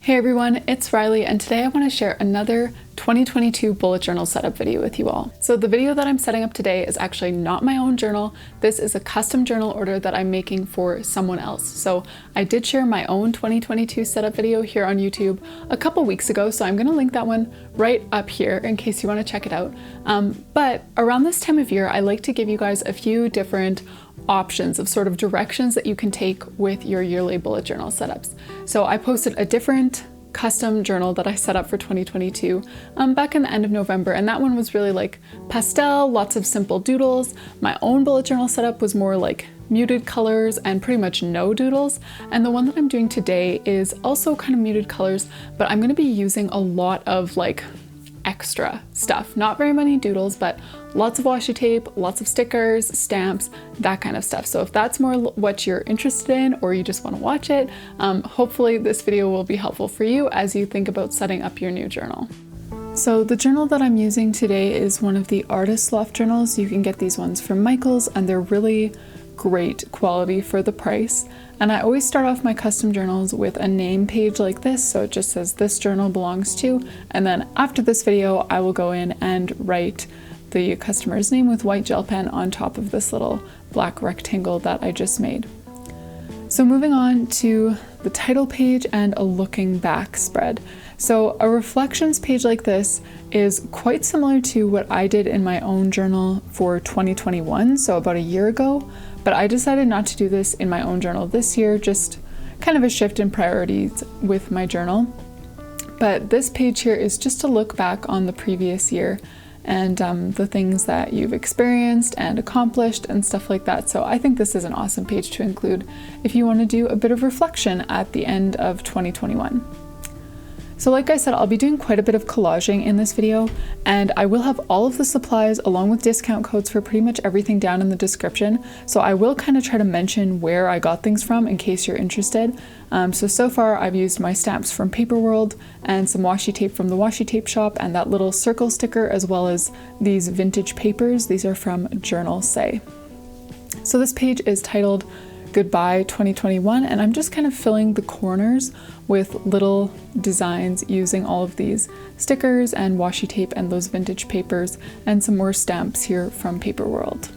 Hey everyone, it's Riley, and today I want to share another 2022 bullet journal setup video with you all. So the video that I'm setting up today is actually not my own journal. This is a custom journal order that I'm making for someone else. So I did share my own 2022 setup video here on YouTube a couple weeks ago, so I'm going to link that one right up here in case you want to check it out. But around this time of year, I like to give you guys a few different options of sort of directions that you can take with your yearly bullet journal setups. So I posted a different custom journal that I set up for 2022 back in the end of November, and that one was really like pastel, lots of simple doodles. My own bullet journal setup was more like muted colors and pretty much no doodles, and the one that I'm doing today is also kind of muted colors, but I'm going to be using a lot of like extra stuff. Not very many doodles, but lots of washi tape, lots of stickers, stamps, that kind of stuff. So if that's more what you're interested in, or you just want to watch it, hopefully this video will be helpful for you as you think about setting up your new journal. So the journal that I'm using today is one of the Artist Loft journals. You can get these ones from Michaels, and they're really great quality for the price. And I always start off my custom journals with a name page like this, so it just says this journal belongs to, and then after this video I will go in and write the customer's name with white gel pen on top of this little black rectangle that I just made. So moving on to the title page and a looking back spread. So a reflections page like this is quite similar to what I did in my own journal for 2021, so about a year ago, but I decided not to do this in my own journal this year, just kind of a shift in priorities with my journal. But this page here is just to look back on the previous year and the things that you've experienced and accomplished and stuff like that. So I think this is an awesome page to include if you want to do a bit of reflection at the end of 2021. So like I said, I'll be doing quite a bit of collaging in this video, and I will have all of the supplies along with discount codes for pretty much everything down in the description. So I will kind of try to mention where I got things from in case you're interested. So far I've used my stamps from Paperwrld and some washi tape from the washi tape shop and that little circle sticker, as well as these vintage papers. These are from Journal Say. So this page is titled Goodbye 2021, and I'm just kind of filling the corners with little designs using all of these stickers and washi tape and those vintage papers and some more stamps here from Paperwrld.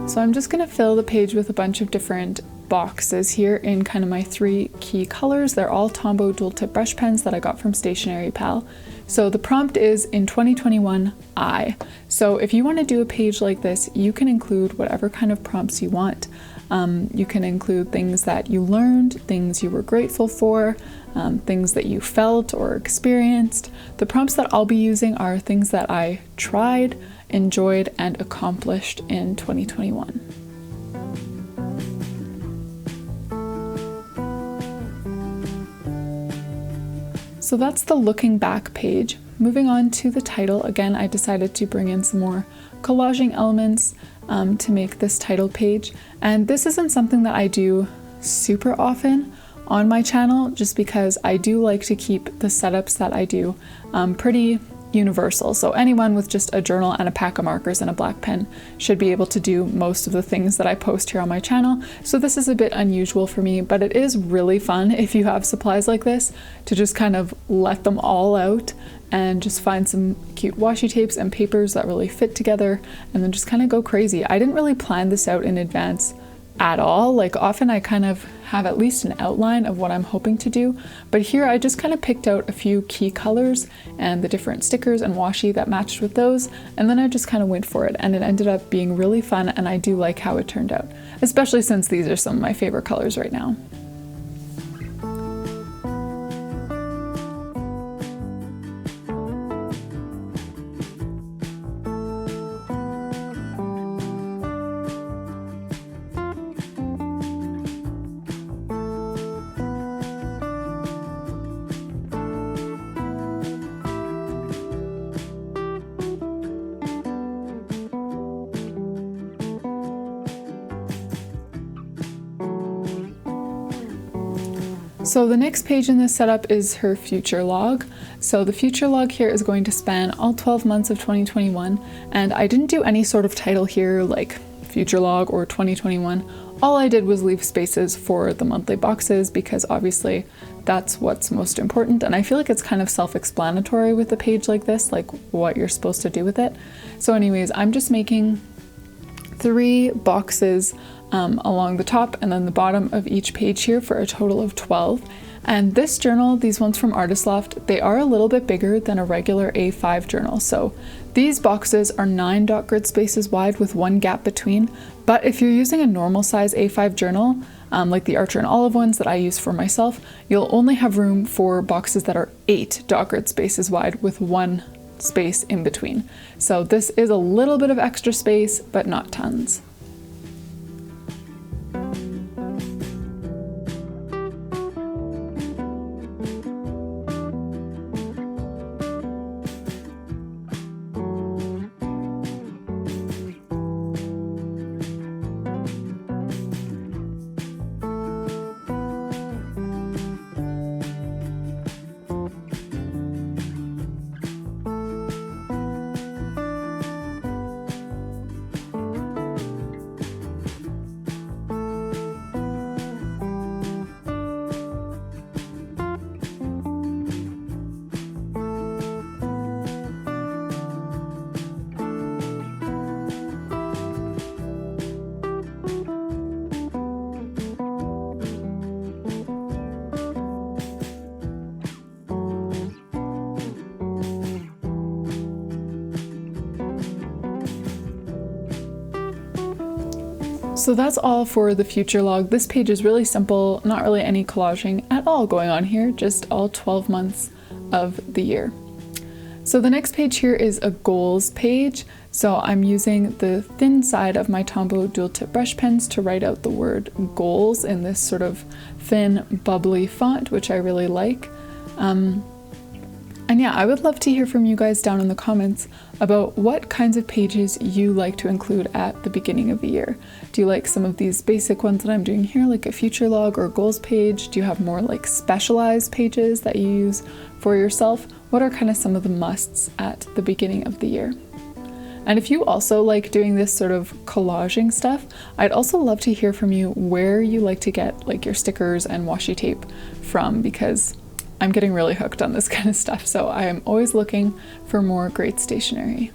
So I'm just going to fill the page with a bunch of different boxes here in kind of my three key colors. They're all Tombow dual tip brush pens that I got from Stationery Pal. So the prompt is in 2021, I. So if you want to do a page like this, you can include whatever kind of prompts you want. You can include things that you learned, things you were grateful for, things that you felt or experienced. The prompts that I'll be using are things that I tried, enjoyed, and accomplished in 2021. So that's the looking back page. Moving on to the title, again, I decided to bring in some more collaging elements to make this title page. And this isn't something that I do super often on my channel, just because I do like to keep the setups that I do pretty universal. So anyone with just a journal and a pack of markers and a black pen should be able to do most of the things that I post here on my channel. So this is a bit unusual for me, but it is really fun if you have supplies like this to just kind of let them all out and just find some cute washi tapes and papers that really fit together and then just kind of go crazy. I didn't really plan this out in advance at all. Like often I kind of have at least an outline of what I'm hoping to do, but here I just kind of picked out a few key colors and the different stickers and washi that matched with those, and then I just kind of went for it, and it ended up being really fun, and I do like how it turned out, especially since these are some of my favorite colors right now. So the next page in this setup is her future log. So the future log here is going to span all 12 months of 2021, and I didn't do any sort of title here like future log or 2021. All I did was leave spaces for the monthly boxes because obviously that's what's most important, and I feel like it's kind of self-explanatory with a page like this, like what you're supposed to do with it. So anyways, I'm just making 3 boxes along the top and then the bottom of each page here for a total of 12. And this journal, these ones from Artist Loft, they are a little bit bigger than a regular A5 journal. So these boxes are 9 dot grid spaces wide with 1 gap between. But if you're using a normal size A5 journal, like the Archer and Olive ones that I use for myself, you'll only have room for boxes that are 8 dot grid spaces wide with 1 space in between. So this is a little bit of extra space, but not tons. So that's all for the future log. This page is really simple, not really any collaging at all going on here, just all 12 months of the year. So the next page here is a goals page. So I'm using the thin side of my Tombow dual tip brush pens to write out the word goals in this sort of thin bubbly font, which I really like. And yeah, I would love to hear from you guys down in the comments about what kinds of pages you like to include at the beginning of the year. Do you like some of these basic ones that I'm doing here, like a future log or goals page? Do you have more like specialized pages that you use for yourself? What are kind of some of the musts at the beginning of the year? And if you also like doing this sort of collaging stuff, I'd also love to hear from you where you like to get like your stickers and washi tape from, because I'm getting really hooked on this kind of stuff, so I am always looking for more great stationery.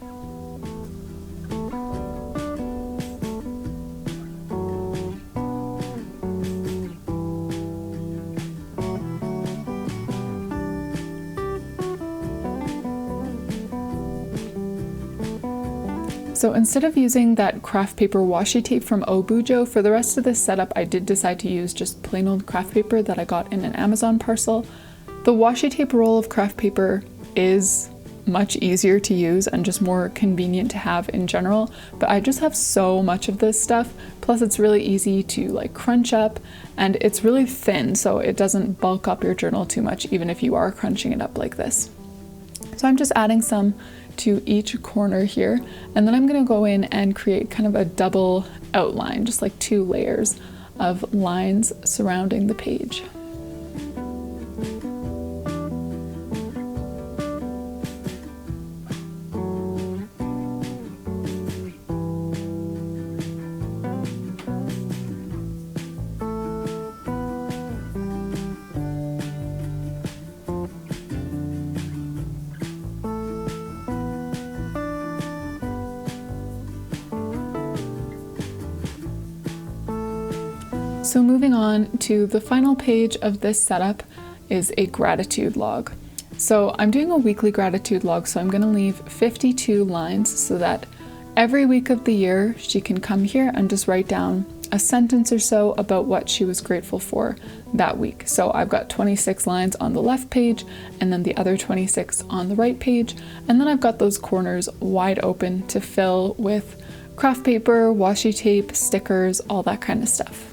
So instead of using that craft paper washi tape from Obujo, for the rest of this setup I did decide to use just plain old craft paper that I got in an Amazon parcel. The washi tape roll of craft paper is much easier to use and just more convenient to have in general, but I just have so much of this stuff, plus it's really easy to like crunch up, and it's really thin so it doesn't bulk up your journal too much even if you are crunching it up like this. So I'm just adding some to each corner here, and then I'm going to go in and create kind of a double outline, just like 2 layers of lines surrounding the page. So moving on to the final page of this setup is a gratitude log. So I'm doing a weekly gratitude log, so I'm going to leave 52 lines so that every week of the year she can come here and just write down a sentence or so about what she was grateful for that week. So I've got 26 lines on the left page and then the other 26 on the right page, and then I've got those corners wide open to fill with craft paper, washi tape, stickers, all that kind of stuff.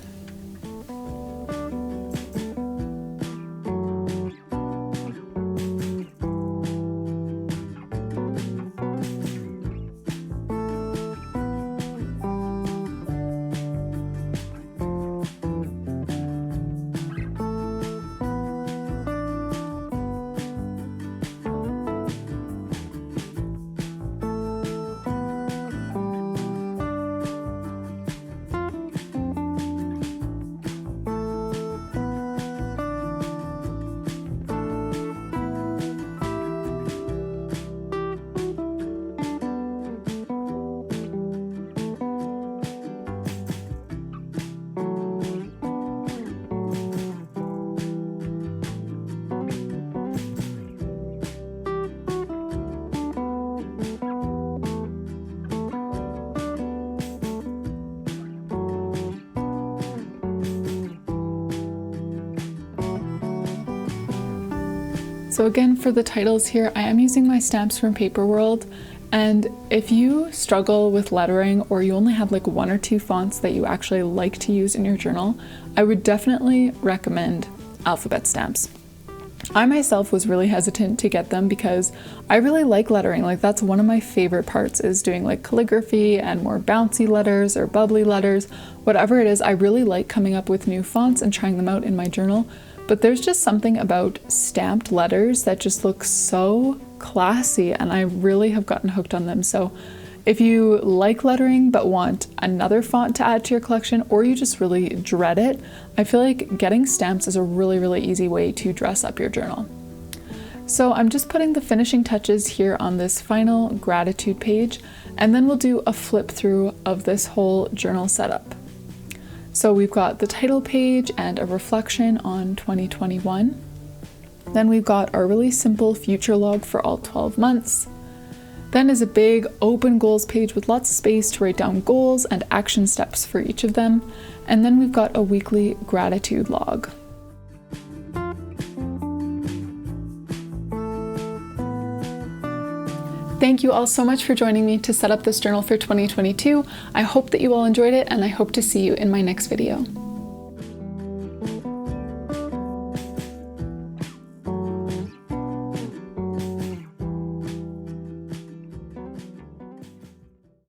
So again, for the titles here, I am using my stamps from Paperwrld. And if you struggle with lettering or you only have like 1 or 2 fonts that you actually like to use in your journal, I would definitely recommend alphabet stamps. I myself was really hesitant to get them because I really like lettering. Like that's one of my favorite parts, is doing like calligraphy and more bouncy letters or bubbly letters. Whatever it is, I really like coming up with new fonts and trying them out in my journal. But there's just something about stamped letters that just look so classy, and I really have gotten hooked on them. So if you like lettering but want another font to add to your collection, or you just really dread it, I feel like getting stamps is a really, really easy way to dress up your journal. So I'm just putting the finishing touches here on this final gratitude page, and then we'll do a flip through of this whole journal setup. So we've got the title page and a reflection on 2021. Then we've got our really simple future log for all 12 months. Then is a big open goals page with lots of space to write down goals and action steps for each of them. And then we've got a weekly gratitude log. Thank you all so much for joining me to set up this journal for 2022. I hope that you all enjoyed it, and I hope to see you in my next video.